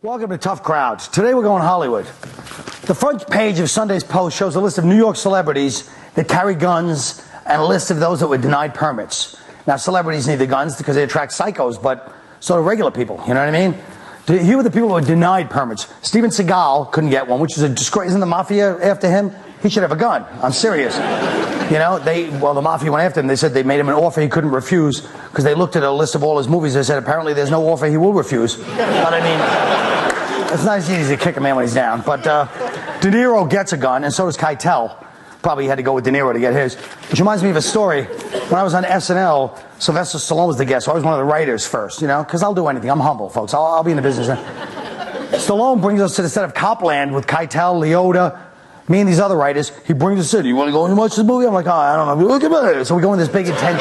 Welcome to Tough Crowds. Today we're going Hollywood. The front page of Sunday's Post shows a list of New York celebrities that carry guns and a list of those that were denied permits. Now, celebrities need the guns because they attract psychos, but so do regular people, you know what I mean? Here were the people who were denied permits. Steven Seagal couldn't get one, which is a disgrace. Isn't the mafia after him? He should have a gun. I'm serious. You know, the mafia went after him. They said they made him an offer he couldn't refuse because they looked at a list of all his movies. They said apparently there's no offer he will refuse. But I mean, it's not easy to kick a man when he's down. But De Niro gets a gun, and so does Keitel. Probably had to go with De Niro to get his. Which reminds me of a story. When I was on SNL, Sylvester Stallone was the guest, so I was one of the writers first, you know, because I'll do anything. I'm humble, folks. I'll be in the business. Stallone brings us to the set of Copland with Keitel, Leota, me and these other writers. He brings us in. You want to go and watch this movie? I'm like, oh, I don't know. Look at it. So we go in this big intense.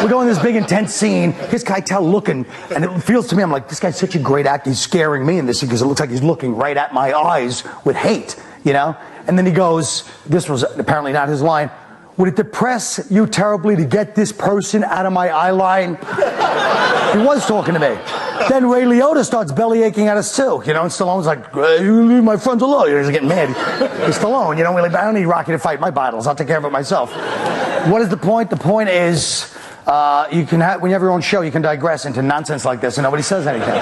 We go in this big intense scene. Here's Keitel looking, and it feels to me, I'm like, this guy's such a great actor. He's scaring me in this because it looks like he's looking right at my eyes with hate, you know. And then he goes, this was apparently not his line, would it depress you terribly to get this person out of my eye line? He was talking to me. Then Ray Liotta starts belly aching at us too, you know, and Stallone's like, you leave my friends alone. He's getting mad. He's Stallone, you know, I don't need Rocky to fight my battles. I'll take care of it myself. What is the point? The point is, you can have, when you have your own show, you can digress into nonsense like this and nobody says anything.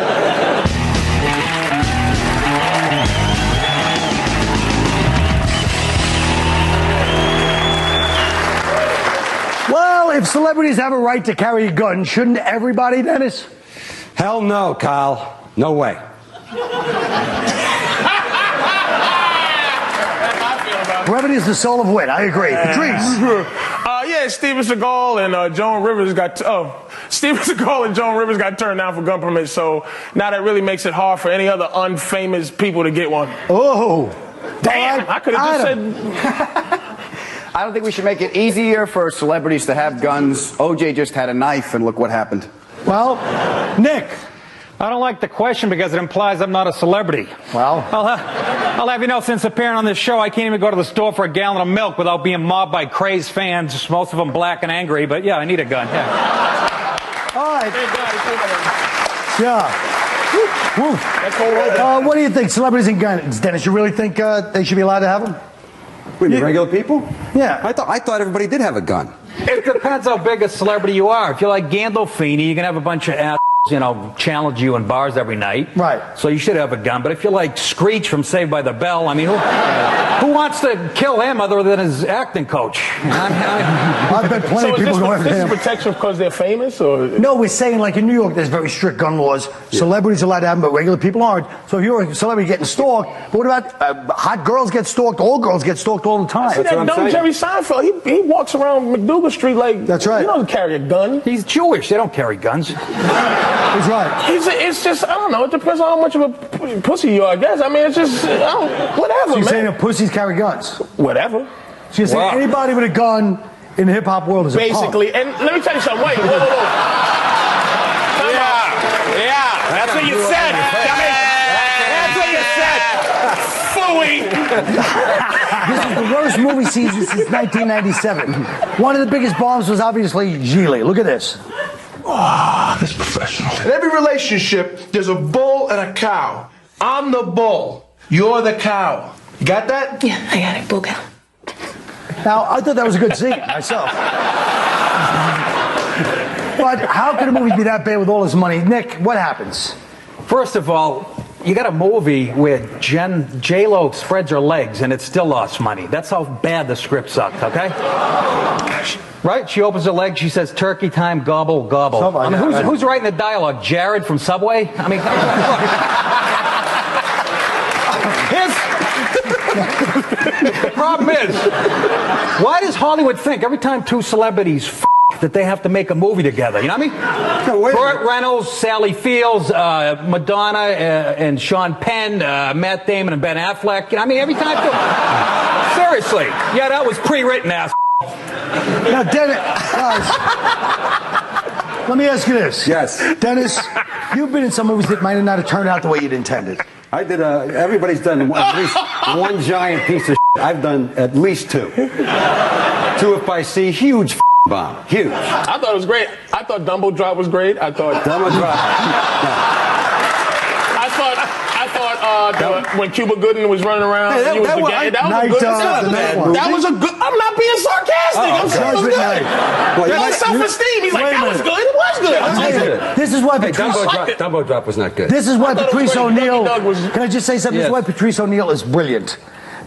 If celebrities have a right to carry a gun, shouldn't everybody, Dennis? Hell no, Kyle. No way. Brevity is the soul of wit. I agree. Patrice. Yeah, Steven Seagal and Joan Rivers got Steven Seagal and Joan Rivers got turned down for gun permits. So now that really makes it hard for any other unfamous people to get one. Oh, damn! I could have just said. I don't think we should make it easier for celebrities to have guns. OJ just had a knife, and look what happened. Well, Nick. I don't like the question because it implies I'm not a celebrity. Well, I'll have you know, since appearing on this show, I can't even go to the store for a gallon of milk without being mobbed by crazed fans, most of them black and angry. But yeah, I need a gun. Yeah. All right. Yeah. What do you think, celebrities and guns, Dennis? You really think they should be allowed to have them? Wait, regular people? Yeah. I thought everybody did have a gun. It depends how big a celebrity you are. If you're like Gandolfini, you can have a bunch of assholes, you know, challenge you in bars every night. Right. So you should have a gun. But if you're like Screech from Saved by the Bell, I mean, who wants to kill him other than his acting coach? I bet plenty of people go after him. This is protection because they're famous, or no? We're saying like in New York, there's very strict gun laws. Yeah. Celebrities are allowed to have them, but regular people aren't. So if you're a celebrity getting stalked, but what about hot girls get stalked? All girls get stalked all the time. See that dumb Jerry Seinfeld? He walks around McDougal Street like that's right. He doesn't carry a gun. He's Jewish. They don't carry guns. He's right. It's just, I don't know. It depends on how much of a pussy you are, I guess. I mean, it's just, whatever, so you're man. saying that pussies carry guns? Whatever. So you're saying anybody with a gun in the hip-hop world is basically, a punk. and let me tell you something. Wait, whoa. Yeah, that's what you said. That's what you said. Phooey. This is the worst movie season since 1997. One of the biggest bombs was obviously Gigli. Look at this. Oh, this is professional. In every relationship, there's a bull and a cow. I'm the bull. You're the cow. You got that? Yeah, I got it. Bull cow. Now, I thought that was a good scene myself. But how could a movie be that bad with all this money? Nick, what happens? First of all, you got a movie where J-Lo spreads her legs and it still lost money. That's how bad the script sucked, okay? Right? She opens her legs, she says, turkey time, gobble, gobble. I mean, who's writing the dialogue? Jared from Subway? I mean, the problem is, why does Hollywood think every time two celebrities that they have to make a movie together? You know what I mean? Burt Reynolds, Sally Fields, Madonna and Sean Penn, Matt Damon and Ben Affleck. You know what I mean? Every time. Seriously. Yeah, that was pre-written, ass. Now, Dennis, let me ask you this. Yes. Dennis, you've been in some movies that might not have turned out the way you'd intended. I did. Everybody's done at least one giant piece of shit. I've done at least two. Two if I see huge bomb. Huge. I thought it was great. I thought Dumbo Drop was great. I thought Dumbo Drop. when Cuba Gooding was running around. Hey, and he was that the was- gay. That was Night a good. Dog, That was a good. I'm not being sarcastic. I'm saying it was good. Well, That was self-esteem. He's like, that was good. It was good. I'll take it. This is why Hey, Patrice. Dumbo Drop was not good. This is why I thought it was Patrice great. O'Neill. Doug was- Can I just say something? This is why Patrice O'Neill is brilliant,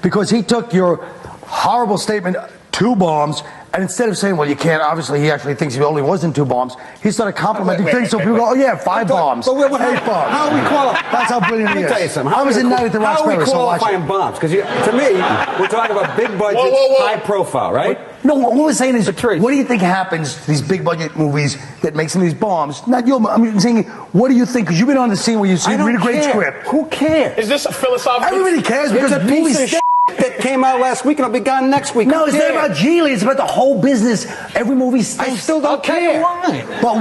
because he took your horrible statement, 2 bombs, and instead of saying, well, you can't, obviously he actually thinks he only was in 2 bombs, he started complimenting things so people go, oh yeah, 5 bombs, 8 bombs. How are we qualifying? That's how brilliant he Let me tell you is. something. I was in night at the How are we Roxbury, so watch qualifying it. bombs? Because to me, we're talking about big budget, Whoa. high profile, right? No, what we're saying is, Patrice. what do you think happens to these big budget movies that make some of these bombs? Not your, I'm saying, what do you think? Because you've been on the scene where you see read a great script. Who cares? Is this a philosophical? Everybody cares It's because a movies piece of shit that came out last week and it'll be gone next week. No, Who it's not cares? about Geely. It's about the whole business. Every movie stinks. I still don't care. But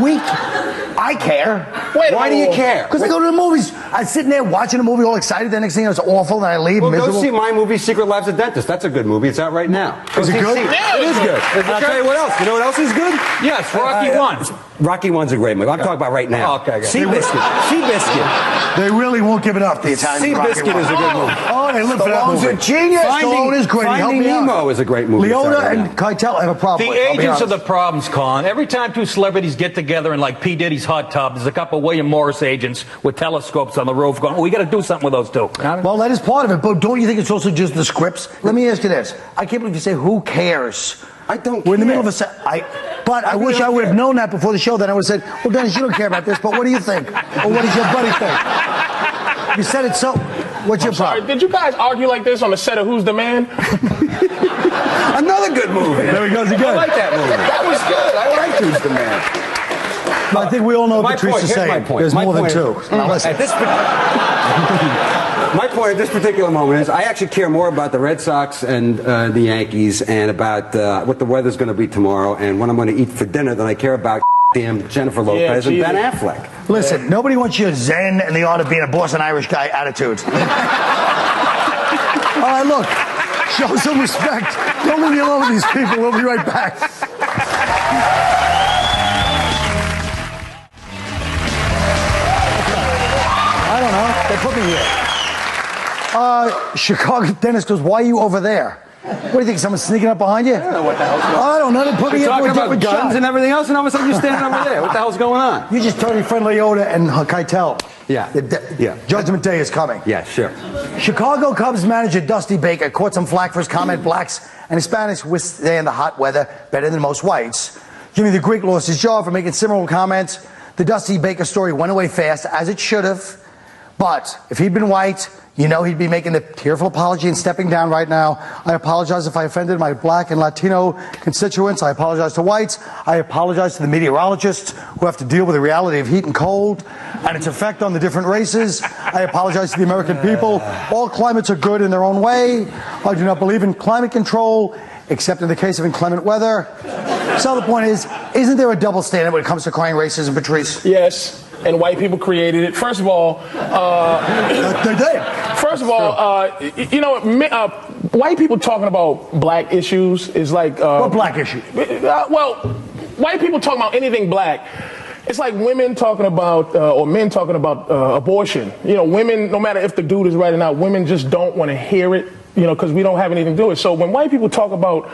I care. Wait, Why do you care? Because I go to the movies. I'm sitting there watching a movie all excited. The next thing it's awful, and I leave Well, go miserable. see my movie, Secret Lives of Dentist. That's a good movie. It's out right now. Is it good? Yeah, It is good. And I'll tell you what else. You know what else is good? Yes, Rocky 1. Rocky 1's a great movie. I'm talking about right now. Oh, okay. Seabiscuit. Seabiscuit. They really won't give it up, the Italians. Seabiscuit is a good movie. Oh, they live for that Stallone's movie. a genius. Stallone is great. He helped Finding me out. Nemo is a great movie. Leota It's out right and Keitel have a problem The with it, I'll be agents are honest. the problems, Colin. Every time 2 celebrities get together in like P. Diddy's hot tub, there's a couple of William Morris agents with telescopes on the roof going, oh, we got to do something with those 2. Well, that is part of it, but don't you think it's also just the scripts? Let me ask you this. I can't believe you say, who cares? I don't We're in the care. middle of but I wish I would have known that before the show. Then I would have said, well, Dennis, you don't care about this, but what do you think? Or what does your buddy think? You said it so. What's your Sorry, problem? did you guys argue like this on the set of Who's the Man? Another good movie. There he goes I again. like that movie. That was good. I liked Who's the Man. I think we all know what Patrice is here's my saying. point. There's My more than point 2. Now listen. At this my point at this particular moment is I actually care more about the Red Sox and the Yankees and about what the weather's going to be tomorrow and what I'm going to eat for dinner than I care about damn Jennifer Lopez and Ben Affleck. Listen, nobody wants your zen and the art of being a Boston Irish guy attitude. All right, look. Show some respect. Don't leave me alone with these people. We'll be right back. I don't know. They put me here. Chicago Dennis goes, why are you over there? What do you think? Someone's sneaking up behind you? I don't know what the hell's going on. I don't know. They put me We're here talking for a about different guns shot. and everything else, and all of a sudden you're standing over there. What the hell's going on? You just told your friend Leota and Keitel. Yeah. Yeah. Judgment Day is coming. Yeah, sure. Chicago Cubs manager Dusty Baker caught some flack for his comment blacks and Hispanics withstand the hot weather better than most whites. Jimmy the Greek lost his job for making similar comments. The Dusty Baker story went away fast, as it should have. But if he'd been white, you know he'd be making a tearful apology and stepping down right now. I apologize if I offended my black and Latino constituents. I apologize to whites. I apologize to the meteorologists who have to deal with the reality of heat and cold and its effect on the different races. I apologize to the American people. All climates are good in their own way. I do not believe in climate control, except in the case of inclement weather. So the point is, isn't there a double standard when it comes to crying racism, Patrice? Yes. And white people created it. First of all, They did. First of all, you know, white people talking about black issues is like. What black issue? Well, white people talking about anything black. It's like women talking about, or men talking about abortion. You know, women, no matter if the dude is right or not, women just don't want to hear it, you know, because we don't have anything to do with it. So when white people talk about,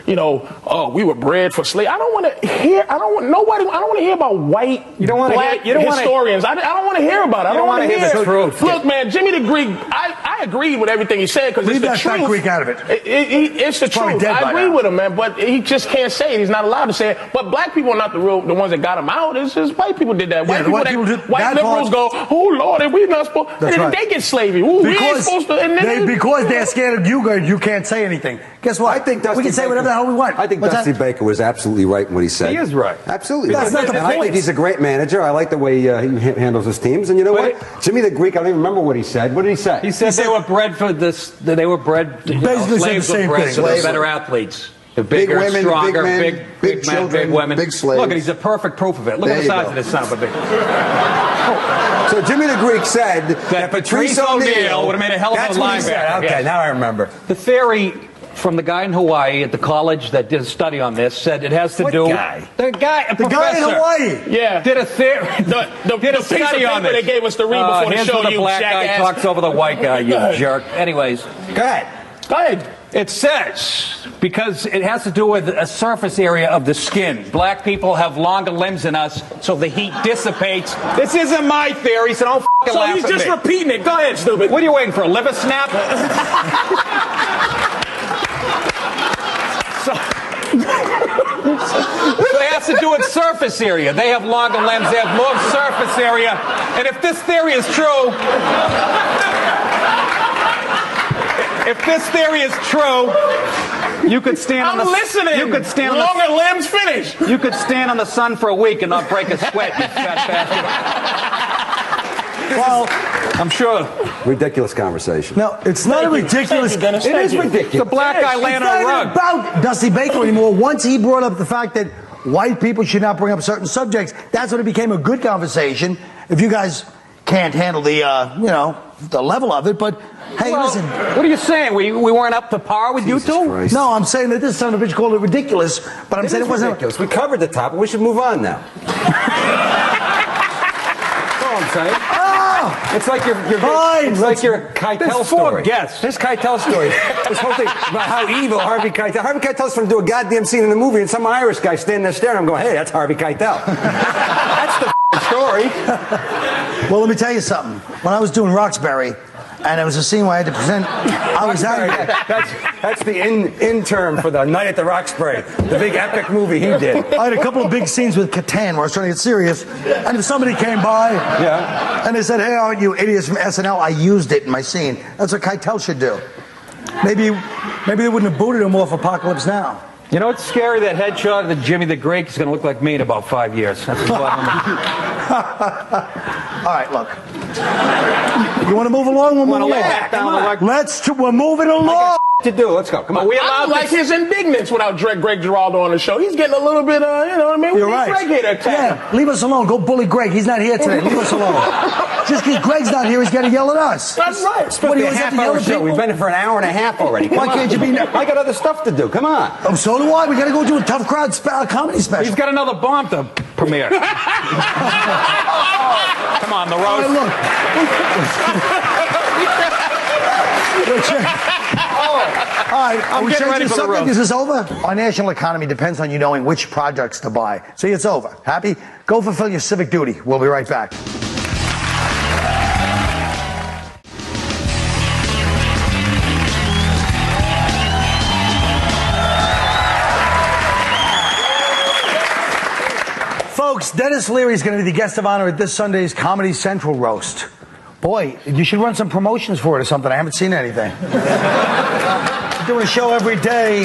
you know, oh, we were bred for slavery. I don't want to hear. I don't want to hear about white, black historians. I don't want to hear about it. I don't want to hear the truth. Look, man, Jimmy the Greek. I agreed with everything he said because it's the truth. Leave that Greek out of it. It's the probably truth. dead I by agree now. with him, man, but he just can't say it. He's not allowed to say it. But black people are not the ones that got him out. It's just white people did that. Yeah, the white people did white that liberals part. go, oh Lord, and we're not supposed. That's And right. they get slavery. Ooh, we ain't supposed to. And then Because they're scared of you can't say anything. Guess what? I think Dusty we can say Baker- whatever the hell we want. I think What's Dusty that? Baker was absolutely right in what he said. He is right. Absolutely. That's not the And I point. think he's a great manager. I like the way he handles his teams. And you know what? Jimmy the Greek, I don't even remember what he said. What did he say? He said they were bred for this. They were bred. Basically said the slaves were same bred thing. so they're Slaves. better athletes. They're bigger, women, stronger, big men, big big men, children, big women. big slaves. Look, and he's a perfect proof of it. Look There at the you size go. of this son of a bitch. So Jimmy the Greek said That Patrice O'Neill would have made a hell of a That's what he said. linebacker. Okay, Yes. now I remember. The theory from the guy in Hawaii at the college that did a study on this said it has to do. Guy? The guy, a The professor. guy in Hawaii. Yeah. Did a theory. The did a piece of study on paper this. they gave us to read before the here's show, where the you black guy jackass. talks over the white guy, you jerk. Anyways, Go ahead. Go ahead. it says, because it has to do with a surface area of the skin. Black people have longer limbs than us, so the heat dissipates. This isn't my theory, so don't f***ing So laugh he's at just me. repeating it. Go ahead, stupid. What are you waiting for, a liver snap? So it has to do with surface area. They have longer limbs, they have more surface area. And if this theory is true, you could stand on I'm the listening. You could stand on Longer limbs, finish. you could stand on the sun for a week and not break a sweat, you fat bastard. Well, I'm sure. Ridiculous conversation. No, it's not ridiculous. Thank you, Dennis. It is Thank you. ridiculous. The black guy laying It's on a not rug. even about Dusty Baker anymore. Once he brought up the fact that white people should not bring up certain subjects, that's when it became a good conversation. If you guys can't handle the, the level of it, but hey, Well, listen. what are you saying? We weren't up to par with Jesus you two? Christ. No, I'm saying that this son of a bitch called it ridiculous, but I'm saying it wasn't. ridiculous. We covered the topic. We should move on now. That's all I'm saying. Oh, It's like your Fine, it's like your Keitel There's four story. guests. This Keitel story. This whole thing about how evil Harvey Keitel. Harvey Keitel's trying to do a goddamn scene in the movie, and some Irish guy standing there staring. I'm going, hey, that's Harvey Keitel. That's the story. well, let me tell you something. When I was doing Roxbury, and it was a scene where I had to present, I was angry. That's the in term for the Night at the Roxbury, the big epic movie he did. I had a couple of big scenes with Catan where I was trying to get serious, and if somebody came by, Yeah. and they said, "Hey, aren't you idiots from SNL?" I used it in my scene. That's what Keitel should do. Maybe they wouldn't have booted him off Apocalypse Now. You know, it's scary that headshot of Jimmy the Greek is going to look like me in about 5 years. That's what All right, look. You want to move along? We'll move wanna lay along. back down on the rug? We're moving along. To do. Let's go. Come on. we I allowed don't like his indignance without Greg Giraldo on the show. He's getting a little bit, you know what I mean? You're We need right. Greg here to attack him. Yeah, leave us alone. Go bully Greg. He's not here today. Leave us alone. Just because Greg's not here, he's got to yell at us. That's right. What do you a always have to half-hour yell at show. people? We've been here for an hour and a half already. Come Why on. can't you be- I got other stuff to do. Come on. Oh, so do I. We got to go do a tough crowd comedy special. He's got another bomb to premiere. Come on, the Hey, roast. look. All right, I'm we getting ready changing for the subject? roast. Is this over? Our national economy depends on you knowing which projects to buy. See, it's over. Happy? Go fulfill your civic duty. We'll be right back. Folks, Dennis Leary is going to be the guest of honor at this Sunday's Comedy Central roast. Boy, you should run some promotions for it or something. I haven't seen anything. Doing a show every day.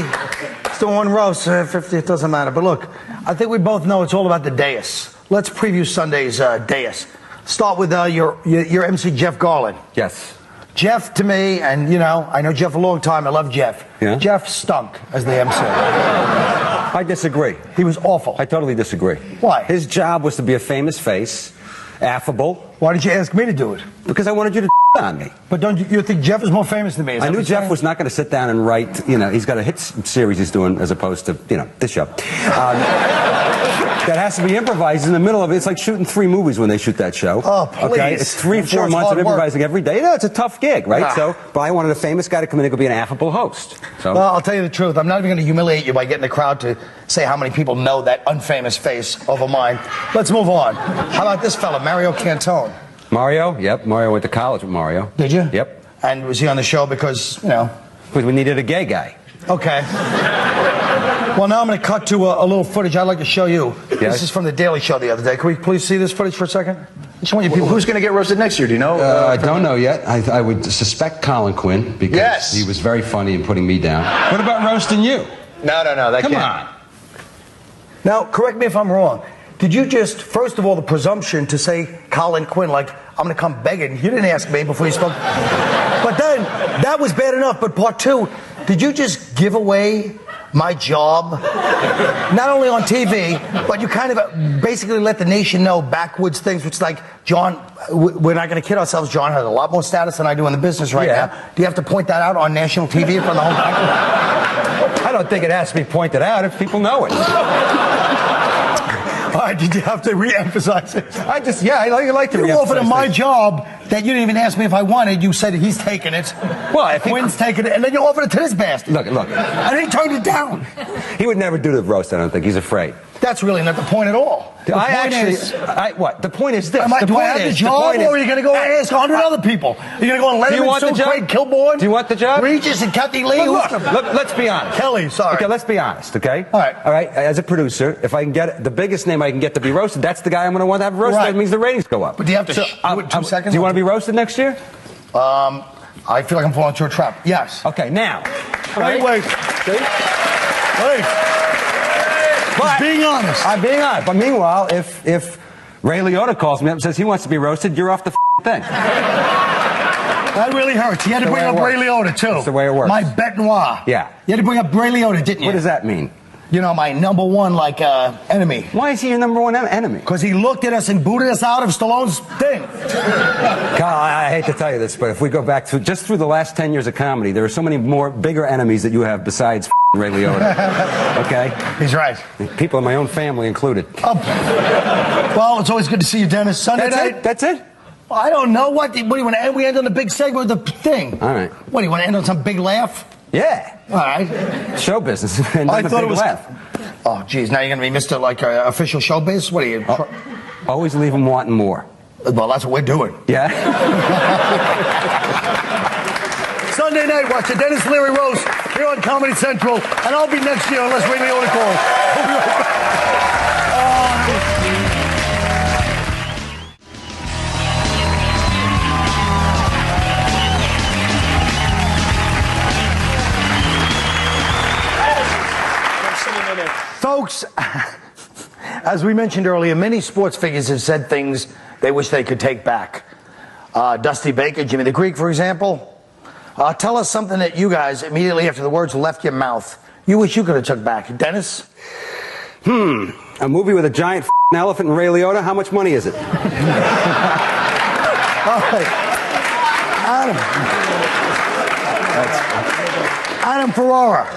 It's doing one roast. 50, it doesn't matter. But look, I think we both know it's all about the dais. Let's preview Sunday's dais. Start with your MC, Jeff Garland. Yes. Jeff, to me, and I know Jeff a long time. I love Jeff. Yeah? Jeff stunk as the MC. I disagree. He was awful. I totally disagree. Why? His job was to be a famous face, affable, Why did you ask me to do it? because I wanted you to on me. But don't you think Jeff is more famous than me? Is I that knew what you're Jeff saying? was not going to sit down and write, he's got a hit series he's doing as opposed to, this show. That has to be improvised in the middle of it. It's like shooting 3 movies when they shoot that show. Oh, please. Okay? It's 3, I'm 4 sure it's months hard of work. improvising every day. It's a tough gig, right? But I wanted a famous guy to come in and be an affable host. So. Well, I'll tell you the truth. I'm not even going to humiliate you by getting the crowd to say how many people know that unfamous face over mine. Let's move on. How about this fella, Mario Cantone? Mario? Yep. Mario went to college with Mario. Did you? Yep. And was he on the show because, Because we needed a gay guy. Okay. Well, now I'm going to cut to a little footage I'd like to show you. Yes? This is from The Daily Show the other day. Can we please see this footage for a second? I just want you people. Who's going to get roasted next year? Do you know? I don't know yet. I would suspect Colin Quinn because Yes. he was very funny in putting me down. What about roasting you? No. That Come can't. on. Now, correct me if I'm wrong. Did you just, first of all, the presumption to say Colin Quinn, like, I'm going to come begging. You didn't ask me before you spoke. But then, that was bad enough. But part 2, did you just give away my job, not only on TV, but you kind of basically let the nation know backwoods things, which is like, John, we're not going to kid ourselves, John has a lot more status than I do in the business right now. Do you have to point that out on national TV in front of the whole country? I don't think it has to be pointed out if people know it. All right, did you have to re-emphasize it? I like to You offered him my job that you didn't even ask me if I wanted. You said he's taking it. Well, I think Quinn's taking it, and then you offered it to this bastard. Look. And he turned it down. He would never do the roast, I don't think. He's afraid. That's really not the point at all. The point is this. Do I have the job, or are you going to go and ask 100 other people? You're going to go on Letterman, Craig Kilborn? Do you want the job? Regis and Kathy Lee? Look, let's be honest. Kelly, sorry. Okay, let's be honest, okay? All right. As a producer, if I can get the biggest name I can get to be roasted, that's the guy I'm going to want to have roasted. Right. That means the ratings go up. But do you have to do it 2 seconds? Do you want to be roasted next year? I feel like I'm falling into a trap. Yes. Okay, now. Wait. But being honest. I'm being honest. But meanwhile, if Ray Liotta calls me up and says he wants to be roasted, you're off the thing. That really hurts. You had to bring up Ray Liotta, too. That's the way it works. My bête noire. Yeah. You had to bring up Ray Liotta, didn't you? What does that mean? You know, my number one, enemy. Why is he your number one enemy? Because he looked at us and booted us out of Stallone's thing. God, I hate to tell you this, but if we go back through the last 10 years of comedy, there are so many more bigger enemies that you have besides Ray Liotta. Okay? He's right. People in my own family included. Oh. Well, it's always good to see you, Dennis. Sunday night? That's it? I don't know. What do you want to end? We end on a big segment with the thing. All right. What, do you want to end on some big laugh? Yeah. All right. Show business. And I thought it was. Laugh. Oh, geez. Now you're going to be Mr. Official showbiz? What are you? Always leave them wanting more. Well, that's what we're doing. Yeah? Sunday night, watch the Dennis Leary roast here on Comedy Central. And I'll be next year unless Ray Liotta calls. We'll be right back. Folks, as we mentioned earlier, many sports figures have said things they wish they could take back. Dusty Baker, Jimmy the Greek, for example. Tell us something that you guys, immediately after the words left your mouth, you wish you could have took back. Dennis? A movie with a giant elephant and Ray Liotta? How much money is it? All right. Adam Ferrara.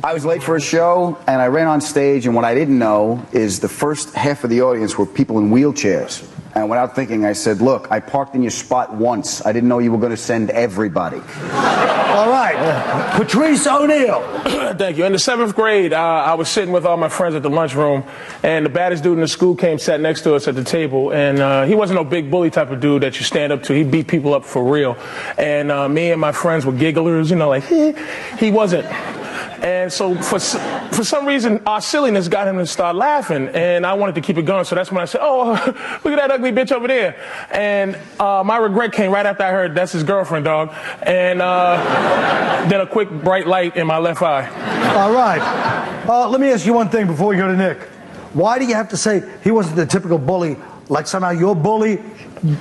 I was late for a show, and I ran on stage, and what I didn't know is the first half of the audience were people in wheelchairs. And without thinking, I said, look, I parked in your spot once. I didn't know you were going to send everybody. All right. Patrice O'Neill. Thank you. In the 7th grade, I was sitting with all my friends at the lunchroom, and the baddest dude in the school came, sat next to us at the table, and he wasn't no big bully type of dude that you stand up to. He beat people up for real. And me and my friends were gigglers, he wasn't. And so for some reason, our silliness got him to start laughing, and I wanted to keep it going. So that's when I said, oh, look at that ugly bitch over there. And my regret came right after I heard that's his girlfriend, dog. And then a quick bright light in my left eye. All right. Let me ask you one thing before we go to Nick. Why do you have to say he wasn't the typical bully, like somehow you're a bully?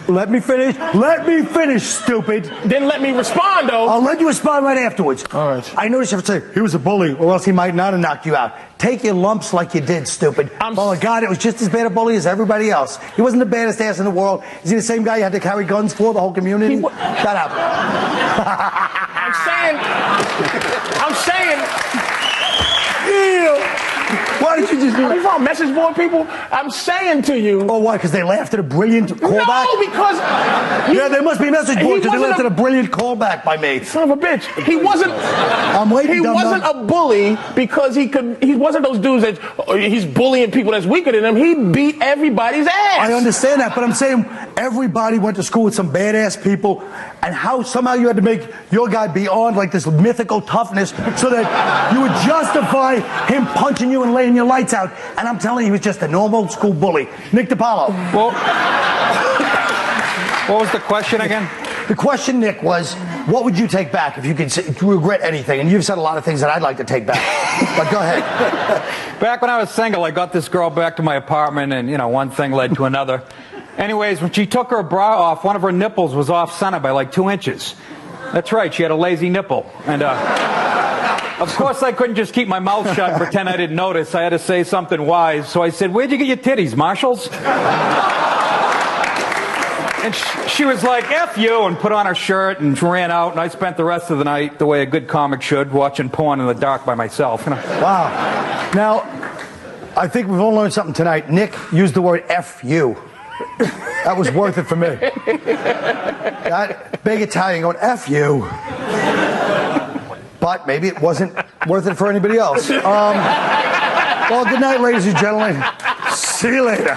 Let me finish. Let me finish, stupid. Then let me respond, though. I'll let you respond right afterwards. All right. I noticed you have to say, he was a bully, or else he might not have knocked you out. Take your lumps like you did, stupid. Oh, my God, it was just as bad a bully as everybody else. He wasn't the baddest ass in the world. Is he the same guy you had to carry guns for, the whole community? Shut up. I'm saying. Yeah. Why did you just do that? On message board people, I'm saying to you. Oh, why? Because they laughed at a brilliant callback? No, because. Yeah, there must be message boards because they laughed at a brilliant callback by me. Son of a bitch. He wasn't. I'm waiting. He wasn't a bully because he wasn't those dudes that he's bullying people that's weaker than him. He beat everybody's ass. I understand that, but I'm saying everybody went to school with some badass people, and how somehow you had to make your guy beyond like this mythical toughness so that you would justify him punching you and laying your lights out. And I'm telling you, he was just a normal school bully. Nick Paolo. Well, what was the question again? The question, Nick, was, what would you take back if you could regret anything? And you've said a lot of things that I'd like to take back. But go ahead. Back when I was single, I got this girl back to my apartment, and, one thing led to another. Anyways, when she took her bra off, one of her nipples was off center by like 2 inches. That's right, she had a lazy nipple. And, Of course, I couldn't just keep my mouth shut and pretend I didn't notice. I had to say something wise. So I said, "Where'd you get your titties, Marshalls?" And she was like, "F you," and put on her shirt and ran out. And I spent the rest of the night the way a good comic should, watching porn in the dark by myself. You know? Wow. Now, I think we've all learned something tonight. Nick used the word F you. That was worth it for me. That big Italian going, F you. But maybe it wasn't worth it for anybody else. Well, good night, ladies and gentlemen. See you later.